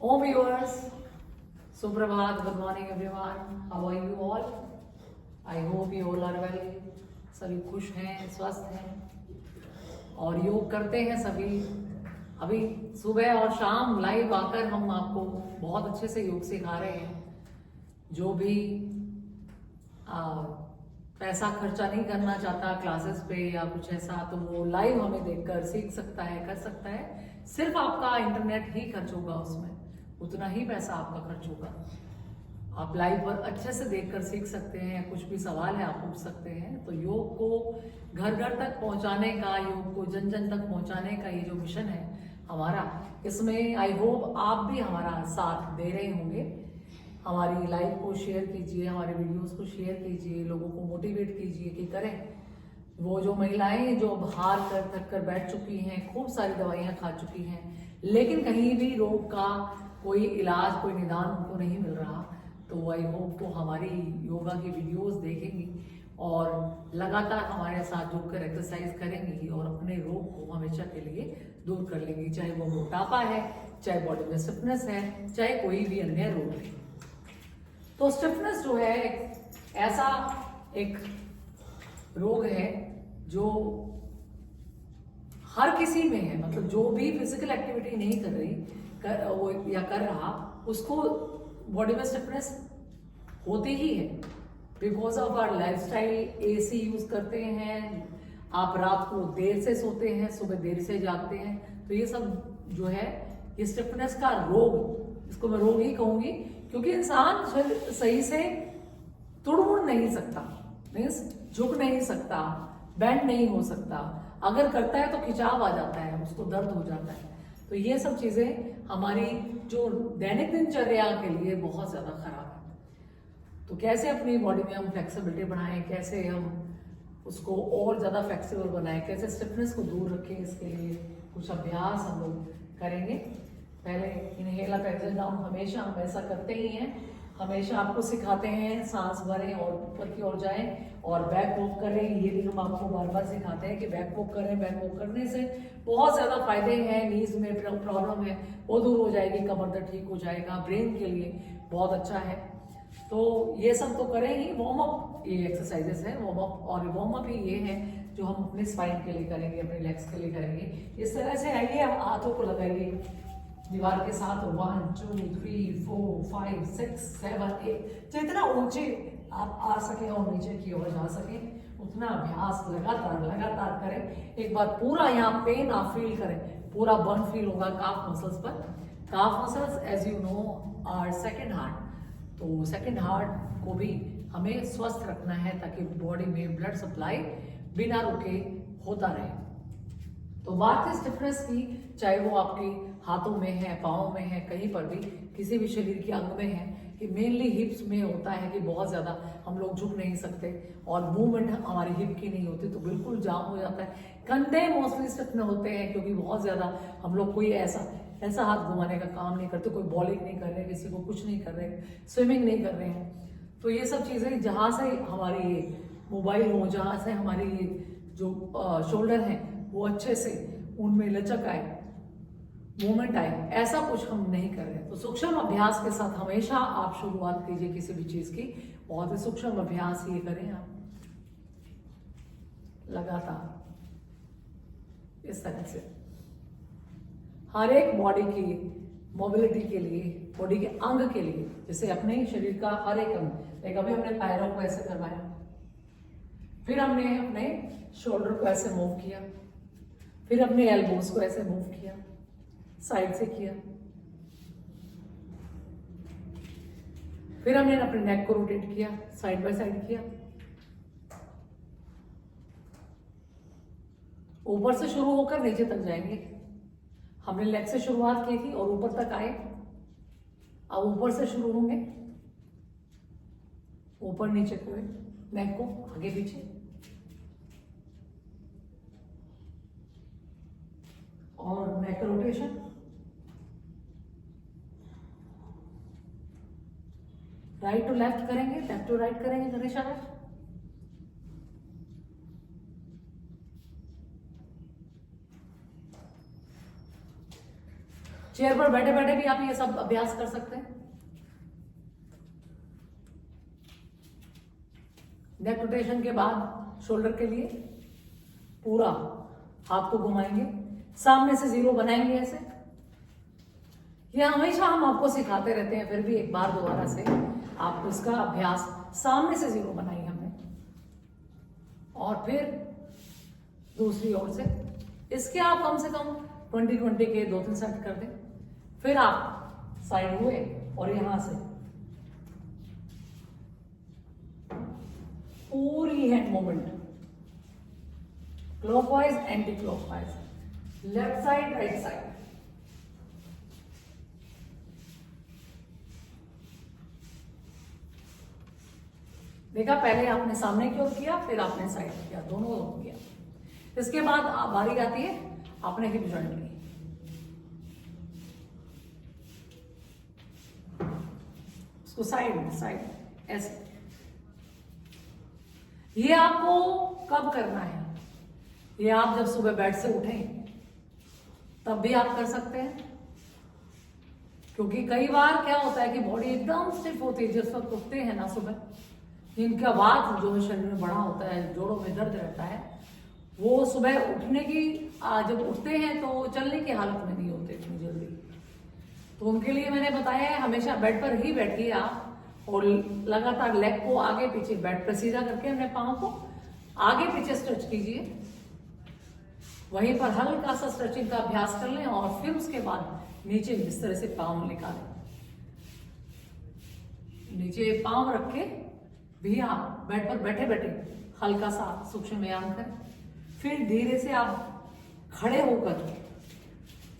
Oh viewers, Suprabhat, good morning everyone. How are you all? I hope you all are well. सभी खुश हैं, स्वस्थ हैं और योग करते हैं सभी। अभी सुबह और शाम लाइव आकर हम आपको बहुत अच्छे से योग सिखा रहे हैं। जो भी पैसा खर्चा नहीं करना चाहता क्लासेस पे या कुछ ऐसा, तो वो लाइव हमें देखकर सीख सकता है, कर सकता है। सिर्फ आपका इंटरनेट ही खर्च होगा, उसमें उतना ही पैसा आपका खर्च होगा। आप लाइव पर अच्छे से देखकर सीख सकते हैं। कुछ भी सवाल है आप पूछ सकते हैं। तो योग को घर घर तक पहुंचाने का, योग को जन जन तक पहुंचाने का ये जो मिशन है हमारा, इसमें आई होप आप भी हमारा साथ दे रहे होंगे। हमारी लाइव को शेयर कीजिए, हमारे वीडियोस को शेयर कीजिए, लोगों को मोटिवेट कीजिए कि करें। वो जो महिलाएं जो अब हार कर थक कर बैठ चुकी हैं, खूब सारी दवाइयां खा चुकी हैं, लेकिन कहीं भी रोग का कोई इलाज, कोई निदान उनको नहीं मिल रहा, तो आई होप वो हमारी योगा की वीडियोस देखेंगी और लगातार हमारे साथ जुड़कर एक्सरसाइज करेंगी और अपने रोग को हमेशा के लिए दूर कर लेंगी। चाहे वो मोटापा है, चाहे बॉडी में स्टिफनेस है, चाहे कोई भी अन्य रोग है। तो स्टिफनेस जो है ऐसा एक रोग है जो हर किसी में है। मतलब जो भी फिजिकल एक्टिविटी नहीं कर रही या कर रहा, उसको बॉडी में स्टिफनेस होती ही है। Because of our lifestyle, AC use करते हैं, आप रात को देर से सोते हैं, सुबह देर से जागते हैं, तो ये सब जो है ये स्टिफनेस का रोग, इसको मैं रोग ही कहूंगी, क्योंकि इंसान सही से तुड़ नहीं सकता, मीन्स झुक नहीं सकता, बेंड नहीं हो सकता। अगर करता है तो खिंचाव आ जाता है, उसको दर्द हो जाता है। तो ये सब चीजें हमारी जो दैनिक दिनचर्या के लिए बहुत ज्यादा खराब है। तो कैसे अपनी बॉडी में हम फ्लेक्सिबिलिटी बढ़ाएं, कैसे हम उसको और ज्यादा फ्लेक्सिबल बनाएं, कैसे स्टिफनेस को दूर रखें, इसके लिए कुछ अभ्यास हम लोग करेंगे। पहले इनहेल अप एक्सहेल डाउन, हमेशा हम ऐसा करते ही हैं। हमेशा आपको सिखाते हैं सांस भरें और ऊपर की ओर जाएं और बैक वॉक करें। ये भी हम आपको बार बार सिखाते हैं कि बैक वॉक करें। बैक वॉक करने से बहुत ज्यादा फायदे हैं। नीज में प्रॉब्लम है वो दूर हो जाएगी, कमर दर्द ठीक हो जाएगा, ब्रेन के लिए बहुत अच्छा है। तो ये सब तो करें ही। वार्म अप ये एक्सरसाइजेस है, वार्म अप, और वार्म अप ही ये है जो हम अपने स्पाइन के लिए करेंगे, अपने लेग्स के लिए करेंगे। इस तरह से आइए, हाथों को लगाइए दीवार के साथ। 1 2 3 4 5 6 7 8, जितना ऊंचे आप आ सके और नीचे की ओर जा सके उतना अभ्यास लगातार करें। एक बार पूरा यहाँ पेन आप फील करें, पूरा बर्न फील होगा काफ मसल्स पर। Calf muscles as you know are second heart. तो सेकेंड हार्ट को भी हमें स्वस्थ रखना है ताकि बॉडी में ब्लड सप्लाई बिना रुके होता रहे। तो बात है स्टिफनेस की, चाहे वो आपके हाथों में है, पाँव में है, कहीं पर भी किसी भी शरीर के अंग में है, कि मेनली हिप्स में होता है कि बहुत ज्यादा हम लोग झुक नहीं सकते और मूवमेंट हमारी हिप की नहीं होती, तो बिल्कुल जाम हो जाता है। कंधे मोस्टली स्टिफ होते हैं क्योंकि बहुत ज्यादा हम लोग कोई ऐसा हाथ घुमाने का काम नहीं करते, कोई बॉलिंग नहीं कर रहे, किसी को कुछ नहीं कर रहे, स्विमिंग नहीं कर रहे हैं। तो ये सब चीजें जहाँ से हमारी मोबाइल हो, जहाँ से हमारी जो शोल्डर है वो अच्छे से उनमें लचक आए, मूवमेंट आए, ऐसा कुछ हम नहीं कर रहे। तो सूक्ष्म अभ्यास के साथ हमेशा आप शुरुआत कीजिए किसी भी चीज की। बहुत ही सूक्ष्म अभ्यास ये करें आप लगातार इस तरह से। हर एक बॉडी की मोबिलिटी के लिए, बॉडी के अंग के लिए, जैसे अपने ही शरीर का हर एक अंग, लाइक अभी हमने पैरों को ऐसे करवाया, फिर हमने अपने शोल्डर को ऐसे मूव किया, फिर अपने एल्बोज को ऐसे मूव किया, साइड से किया, फिर हमने अपने नेक को रोटेट किया, साइड बाय साइड किया, ऊपर से शुरू होकर नीचे तक जाएंगे। हमने लेग से शुरुआत की थी और ऊपर तक आए, अब ऊपर से शुरू होंगे, ऊपर नीचे को, नेक को आगे पीछे, और neck rotation, right to left करेंगे, लेफ्ट टू राइट करेंगे, गणेश आकाश, चेयर पर बैठे बैठे भी आप ये सब अभ्यास कर सकते हैं। नेक रोटेशन के बाद शोल्डर के लिए पूरा हाथ को घुमाएंगे, सामने से 0 बनाएंगे ऐसे। ये हमेशा हम आपको सिखाते रहते हैं, फिर भी एक बार दोबारा से आप उसका अभ्यास, सामने से 0 बनाई हमने, और फिर दूसरी ओर से। इसके आप कम से कम 20-20 के 2-3 सेट कर दें। फिर आप साइड हुए और यहां से पूरी hand movement, clockwise anti clockwise, left side right side. देखा, पहले आपने सामने की ओर किया, फिर आपने साइड किया, दोनों ओर किया। इसके बाद बारी आती है आपने हिप जॉइंट की। उसको साइड साइड ऐसे। ये आपको कब करना है? ये आप जब सुबह बेड से उठें तब भी आप कर सकते हैं, क्योंकि कई बार क्या होता है कि बॉडी एकदम स्टिफ होती है जिस वक्त उठते हैं ना सुबह, इनका वात जो है शरीर में बड़ा होता है, जोड़ों में दर्द रहता है, वो सुबह उठने की जब उठते हैं तो चलने की हालत में नहीं होते इतनी जल्दी। तो उनके लिए मैंने बताया है हमेशा बेड पर ही बैठिए आप, और लगातार लेग को आगे पीछे बेड पर सीधा करके अपने पाँव को आगे पीछे स्ट्रेच कीजिए। वहीं पर हल्का सा स्ट्रेचिंग का अभ्यास कर लें और फिर उसके बाद नीचे इस तरह से पाँव निकालें। नीचे पाँव रख के भी आप बेड पर बैठे बैठे हल्का सा सूक्ष्म व्यायाम करें। फिर धीरे से आप खड़े होकर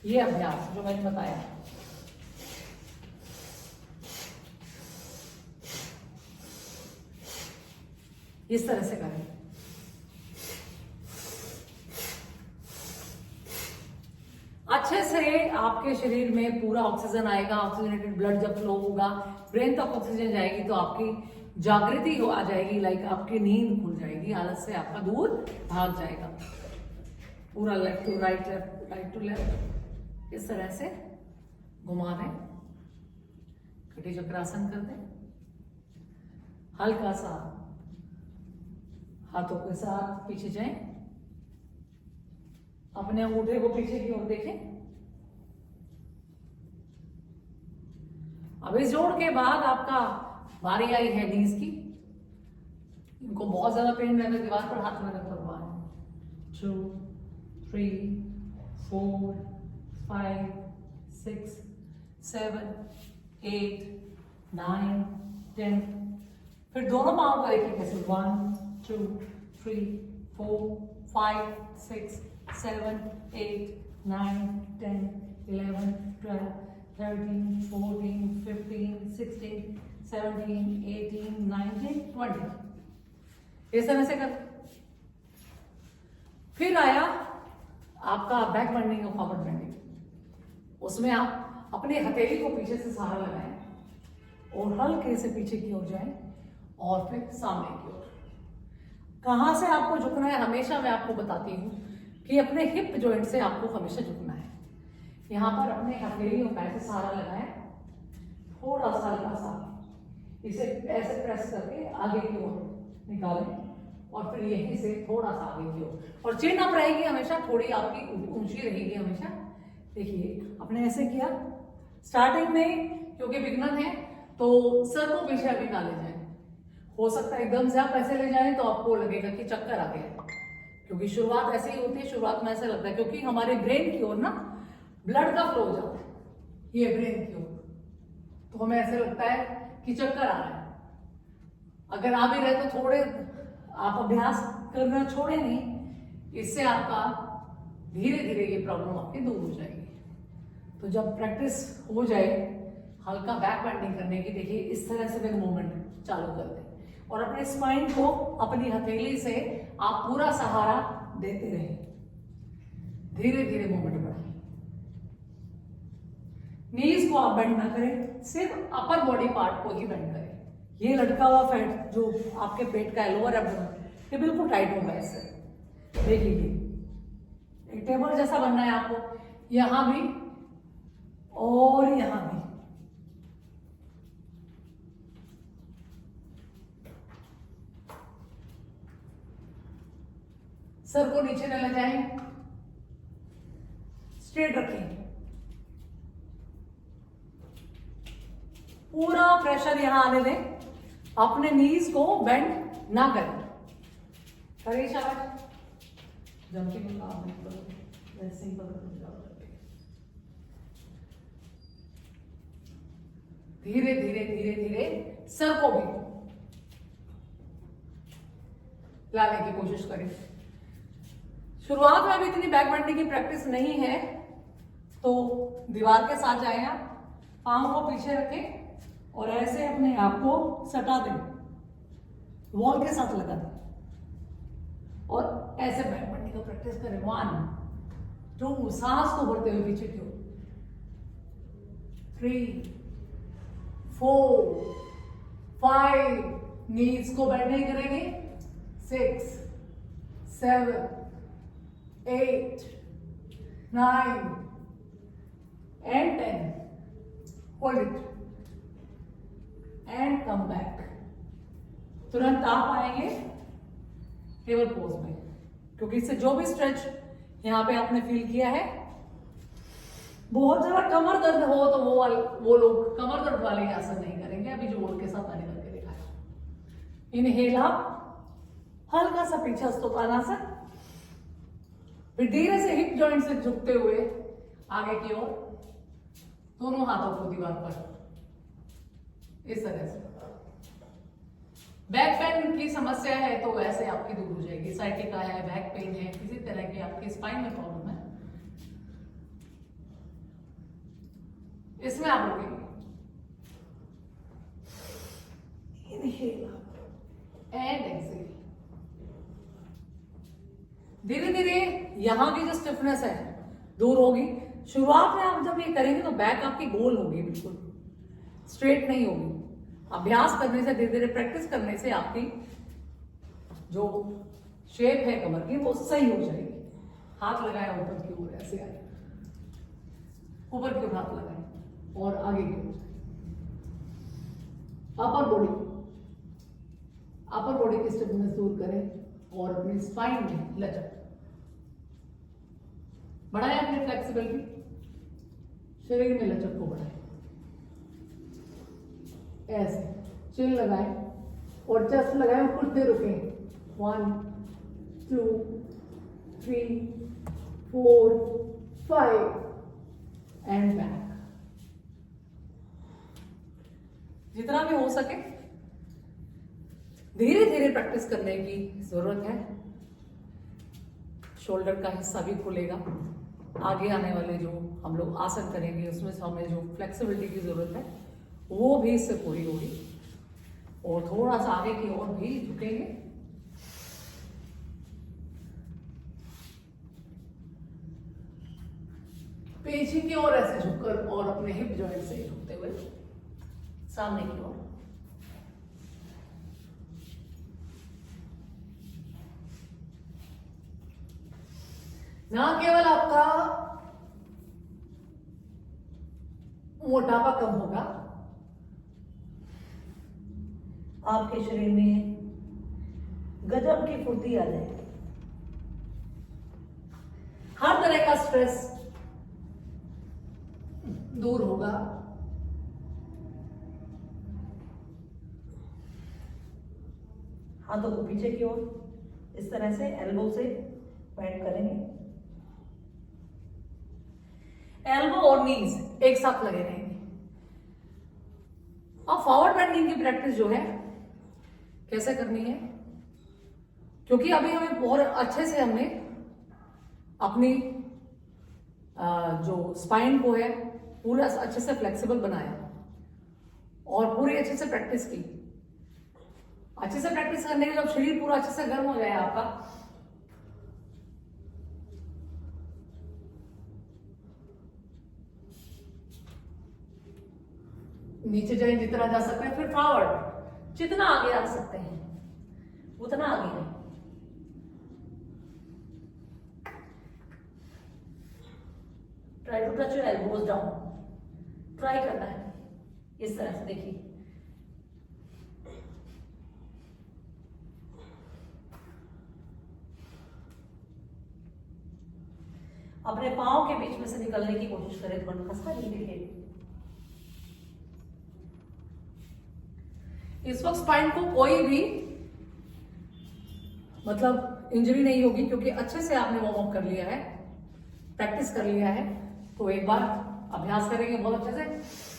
ये अभ्यास जो मैंने बताया, इस तरह से करें। अच्छे से आपके शरीर में पूरा ऑक्सीजन आएगा, ऑक्सीजनेटेड ब्लड जब फ्लो होगा, ब्रेन तक ऑक्सीजन जाएगी तो आपकी जागृति आ जाएगी, लाइक आपकी नींद खुल जाएगी, आलस से आपका दूर भाग जाएगा। पूरा left to right, left right to left, इस तरह से घुमा दें, कटी चक्रासन कर दें। हल्का सा हाथों के साथ पीछे जाएं, अपने अंगूठे को पीछे की ओर देखें। अब इस जोड़ के बाद आपका बारी आई है नीज की। इनको बहुत ज्यादा पेन रहता है, दीवार पर हाथ में रखकर 1 2 3 4 5 6 7 8 9 10। फिर दोनों पाँव को एक कैसे 1 2 3 4 5 6 7 8 9 10 11 12 13 14 15 16 17 18 19 20। इस तरह से कर। फिर आया आपका बैक बेंडिंग और फॉरवर्ड बेंडिंग। उसमें आप अपने हथेली को पीछे से सहारा लगाएं और हल्के से पीछे की ओर जाएं और फिर सामने की ओर। कहां से आपको झुकना है हमेशा मैं आपको बताती हूँ कि अपने हिप जॉइंट से आपको हमेशा झुकना है। यहाँ पर अपने हथेली और पैर से सहारा लगाएं, थोड़ा सा हल्का सा इसे ऐसे प्रेस करके आगे की ओर निकालें और फिर यहीं से थोड़ा सा आगे की ओर, और चिन अप रहेगी हमेशा, थोड़ी आपकी ऊंची रहेगी हमेशा। देखिए आपने ऐसे किया स्टार्टिंग में, क्योंकि बिगनर है तो सर को पीछे अभी ना ले जाए। हो सकता है एकदम से आप ऐसे ले जाएं तो आपको लगेगा कि चक्कर आ गया, क्योंकि शुरुआत ऐसे ही होती है। शुरुआत में ऐसा लगता है क्योंकि हमारे ब्रेन की ओर ना ब्लड का फ्लो हो जाता है, ये ब्रेन की ओर, तो हमें ऐसे लगता है कि चक्कर आ रहा है। अगर आ भी रहे तो थोड़े आप अभ्यास करना छोड़े नहीं, इससे आपका धीरे धीरे ये प्रॉब्लम आपकी दूर हो जाएगी। तो जब प्रैक्टिस हो जाए हल्का बैक बेंडिंग करने की, देखिए इस तरह से फिर मूवमेंट चालू कर दें और अपने स्पाइन को अपनी हथेली से आप पूरा सहारा देते रहें, धीरे धीरे मूवमेंट बढ़ाएं। नीज को आप बेंड ना करें, सिर्फ अपर बॉडी पार्ट को ही बेंड करें। ये लटका हुआ फैट जो आपके पेट का है, लोअर एब्डोमेन, ये बिल्कुल टाइट होगा इससे। देखिए एक टेबल जैसा बनना है आपको, यहां भी और यहां भी। सर को नीचे न ले जाएं, स्ट्रेट रखें। पूरा प्रेशर यहां आने दें, अपने नीज को बेंड ना करें। करिए शाबाश। जंपिंग सिंपल धीरे धीरे धीरे धीरे सर को भी लाने की कोशिश करें। शुरुआत में अभी इतनी बैक बेंडिंग की प्रैक्टिस नहीं है तो दीवार के साथ जाएं आप, पांव को पीछे रखें और ऐसे अपने आप को सटा दें, वॉल के साथ लगा दें और ऐसे बैक बेंडिंग का प्रैक्टिस करें। 1 2 सांस को भरते हुए पीछे की ओर, 3 4 5 नीज को बेंड नहीं करेंगे, 6 7 8 9 and 10. Hold it and come back. तुरंत आप आएंगे टेबल पोज में, क्योंकि इससे जो भी स्ट्रेच यहां पे आपने फील किया है, बहुत ज्यादा कमर दर्द हो तो वो लोग कमर दर्द वाले आसन नहीं करेंगे। अभी जो बोर्ड के साथ मैंने करके दिखाया। इनहेल आप हल्का सा पीछे हस्तोत्तानासन, फिर धीरे से हिप जॉइंट से झुकते हुए आगे की ओर, दोनों हाथों को दीवार पर इस तरह से। बैक पेन की समस्या है तो वैसे आपकी दूर हो जाएगी। साइटिका है, बैक पेन है, किसी तरह की आपकी स्पाइन में प्रॉब्लम है, इसमें आप रुकेंगे। And exhale. धीरे धीरे यहां की जो स्टिफनेस है दूर होगी। शुरुआत में आप जब ये करेंगे तो बैक आपकी गोल होगी, बिल्कुल स्ट्रेट नहीं होगी। अभ्यास करने से, धीरे धीरे प्रैक्टिस करने से आपकी जो शेप है कमर की वो सही हो जाएगी। हाथ लगाया ऊपर की ओर, ऐसे आए ऊपर की ओर हाथ लगाए और आगे की ओर। अपर बॉडी की स्टिफनेस दूर करें और अपनी स्पाइन में लचक बढ़ाएं, अपनी फ्लेक्सिबिलिटी, शरीर में लचक को बढ़ाएं। ऐसे चिल लगाएं और चेस्ट लगाएं और कुछ देर रुकें। 1 2 3 4 5 एंड बैक। जितना भी हो सके धीरे धीरे प्रैक्टिस करने की जरूरत है। शोल्डर का हिस्सा भी खुलेगा। आगे आने वाले जो हम लोग आसन करेंगे उसमें से हमें जो फ्लेक्सिबिलिटी की जरूरत है वो भी इससे पूरी होगी। और थोड़ा सा आगे की ओर भी झुकेंगे। पीछे की ओर ऐसे झुककर और अपने हिप जॉइंट से झुकते हुए सामने की ओर। ना केवल आपका मोटापा कम होगा, आपके शरीर में गजब की फुर्ती आ जाएगी। हर तरह का स्ट्रेस दूर होगा। हाथों को पीछे की ओर इस तरह से एल्बो से बेंड करेंगे। एल्बो और नीज एक साथ लगे रहेंगे। अब फॉरवर्ड बेंडिंग की प्रैक्टिस जो है कैसे करनी है, क्योंकि अभी हमें बहुत अच्छे से हमने अपनी जो स्पाइन को है पूरा अच्छे से फ्लेक्सिबल बनाया और पूरी अच्छे से प्रैक्टिस की। अच्छे से प्रैक्टिस करने के जब शरीर पूरा अच्छे से गर्म हो जाए आपका, नीचे जाए जितना जा सकते हैं, फिर फॉरवर्ड जितना आगे आ सकते हैं उतना आगे है। Try to touch your elbows down. Try करना है इस तरह से, देखिए अपने पाँव के बीच में से निकलने की कोशिश करें, थोड़ा खसका नहीं, देखिए इस वक्त स्पाइन को कोई भी मतलब इंजरी नहीं होगी, क्योंकि अच्छे से आपने वार्म अप कर लिया है, प्रैक्टिस कर लिया है। तो एक बार अभ्यास करेंगे बहुत अच्छे से।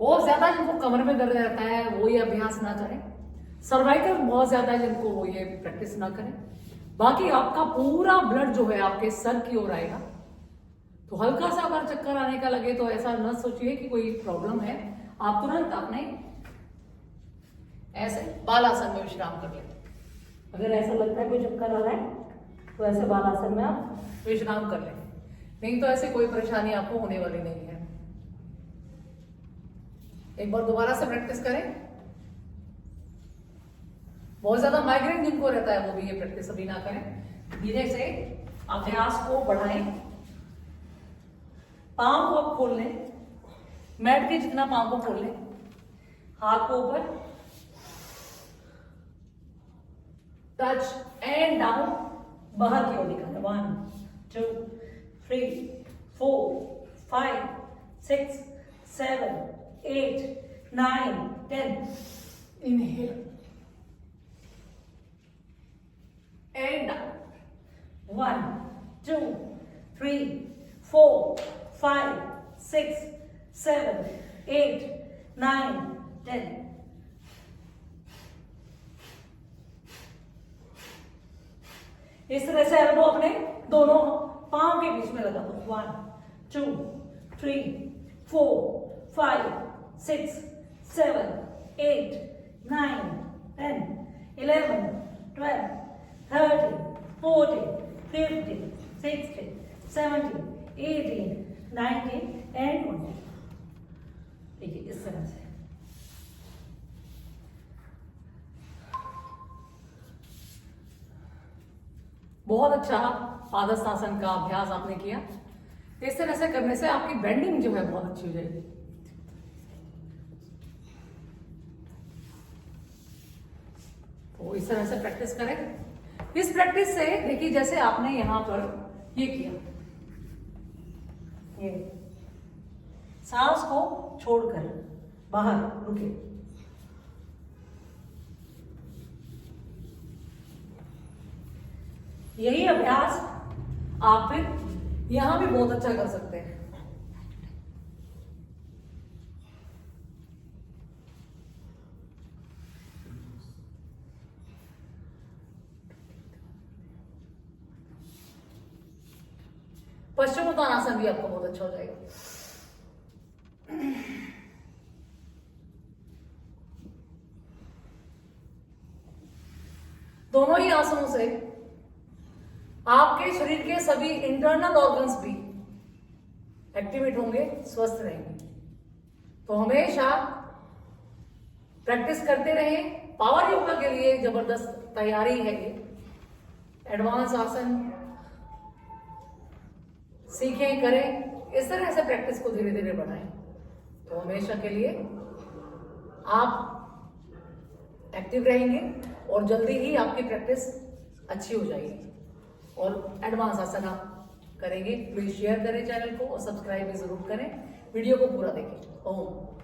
बहुत ज्यादा जिनको कमर में दर्द रहता है वो ये अभ्यास ना करें, सर्वाइकल बहुत ज्यादा है जिनको वो ये प्रैक्टिस ना करें। बाकी आपका पूरा ब्लड जो है आपके सर की ओर आएगा, तो हल्का सा अगर चक्कर आने का लगे तो ऐसा न सोचिए कि कोई प्रॉब्लम है, आप तुरंत अपने ऐसे बालासन में विश्राम कर लें। अगर ऐसा लगता है कोई चक्कर आ रहा है तो ऐसे बालासन में आप विश्राम कर लें, नहीं तो ऐसे कोई परेशानी आपको होने वाली नहीं है। एक बार दोबारा से प्रैक्टिस करें। बहुत ज्यादा माइग्रेन जिनको रहता है वो भी ये प्रैक्टिस अभी ना करें, धीरे से अभ्यास को बढ़ाएं। पांव को आप खोल लें, मैट के जितना पांव को खोल लें, हाथ को ऊपर, टच एंड डाउन, बाहर की ओर निकालें। 1 2 3 4 5 6 7 8 9 10। Inhale and down. 1 2 3 4 5 6 7 8 9 10। इस तरह से एल्बो अपने दोनों पांव के बीच में लगा दो। 1 2 3 4 5 6 7 8 9 10 11 12 13 14 15 16 17 18 19 एंड 20। देखिए इस तरह से। बहुत अच्छा पादहस्तासन का अभ्यास आपने किया। इस तरह से करने से आपकी बेंडिंग जो है बहुत अच्छी हो जाएगी। तो इस तरह से प्रैक्टिस करें। इस प्रैक्टिस से देखिए जैसे आपने यहां पर ये किया, ये सांस को छोड़कर बाहर रुके, यही अभ्यास आप फिर यहां भी बहुत अच्छा कर सकते हैं। पश्चिमोत्तानासन भी आपको बहुत अच्छा हो जाएगा। दोनों ही आसनों से आपके शरीर के सभी इंटरनल ऑर्गन्स भी एक्टिवेट होंगे, स्वस्थ रहेंगे। तो हमेशा प्रैक्टिस करते रहें। पावर योगा के लिए जबरदस्त तैयारी है ये। एडवांस आसन सीखें, करें। इस तरह से प्रैक्टिस को धीरे धीरे बढ़ाएं, तो हमेशा के लिए आप एक्टिव रहेंगे और जल्दी ही आपकी प्रैक्टिस अच्छी हो जाएगी और एडवांस आसन आप करेंगे। प्लीज शेयर करें चैनल को और सब्सक्राइब भी जरूर करें। वीडियो को पूरा देखें। ओम।